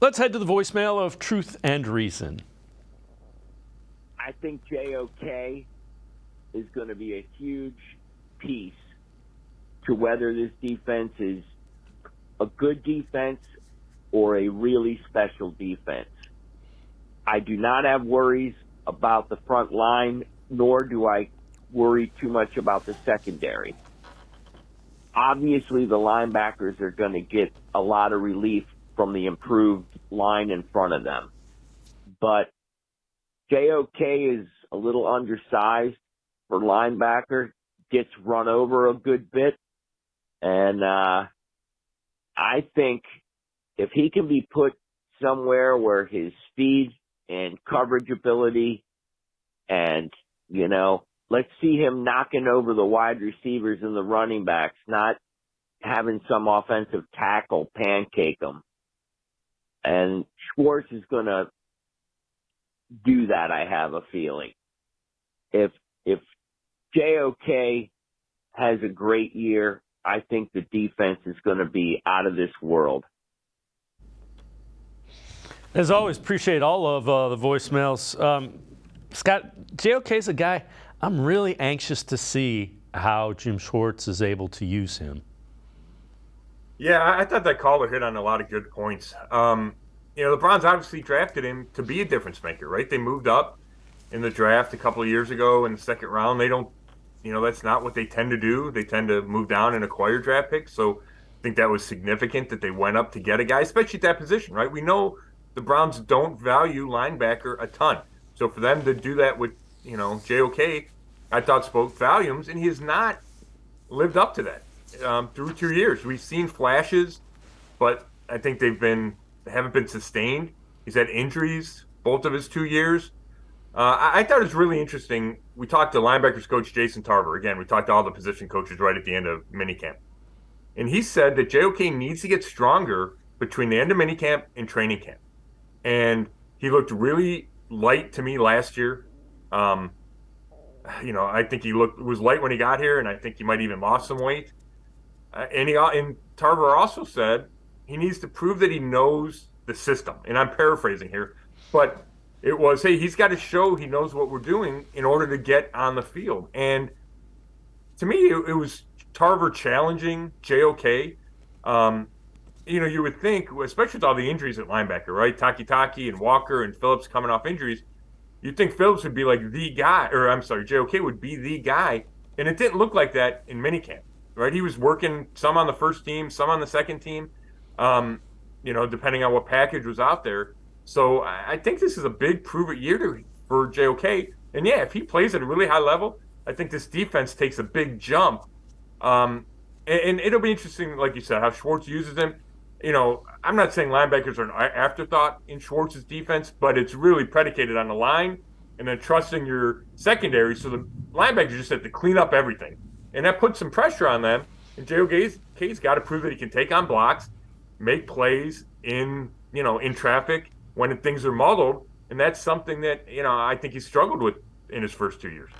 Let's head to the voicemail of Truth and Reason. I think JOK is going to be a huge piece to whether this defense is a good defense or a really special defense. I do not have worries about the front line, nor do I worry too much about the secondary. Obviously, the linebackers are going to get a lot of relief from the improved line in front of them. But JOK is a little undersized for linebacker, gets run over a good bit. And I think if he can be put somewhere where his speed and coverage ability and, let's see him knocking over the wide receivers and the running backs, not having some offensive tackle pancake them. And Schwartz is going to do that, I have a feeling. If JOK has a great year, I think the defense is going to be out of this world. As always, appreciate all of the voicemails. Scott, JOK is a guy I'm really anxious to see how Jim Schwartz is able to use him. Yeah, I thought that caller hit on a lot of good points. The Browns obviously drafted him to be a difference maker, right? They moved up in the draft a couple of years ago in the second round. They don't, that's not what they tend to do. They tend to move down and acquire draft picks. So I think that was significant that they went up to get a guy, especially at that position, right? We know the Browns don't value linebacker a ton. So for them to do that with, JOK, I thought spoke volumes, and he has not lived up to that through 2 years. We've seen flashes, but I think they haven't been sustained. He's had injuries both of his 2 years. I thought it was really interesting. We talked to linebackers coach Jason Tarver. Again, we talked to all the position coaches right at the end of minicamp. And he said that JOK needs to get stronger between the end of minicamp and training camp. And he looked really light to me last year. I think he was light when he got here, and I think he might even lost some weight. And Tarver also said he needs to prove that he knows the system. And I'm paraphrasing here, but it was, hey, he's got to show he knows what we're doing in order to get on the field. And to me, it was Tarver challenging JOK. You would think, especially with all the injuries at linebacker, right? Taki and Walker and Phillips coming off injuries, you'd think Phillips would be like the guy, JOK would be the guy. And it didn't look like that in minicamp, right? He was working some on the first team, some on the second team, depending on what package was out there. So I think this is a big prove-it year for JOK. And yeah, if he plays at a really high level, I think this defense takes a big jump. And it'll be interesting, like you said, how Schwartz uses him. I'm not saying linebackers are an afterthought in Schwartz's defense, but it's really predicated on the line and then trusting your secondary. So the linebackers just have to clean up everything. And that puts some pressure on them. And JOK's got to prove that he can take on blocks, make plays in traffic when things are muddled. And that's something that, I think he struggled with in his first 2 years.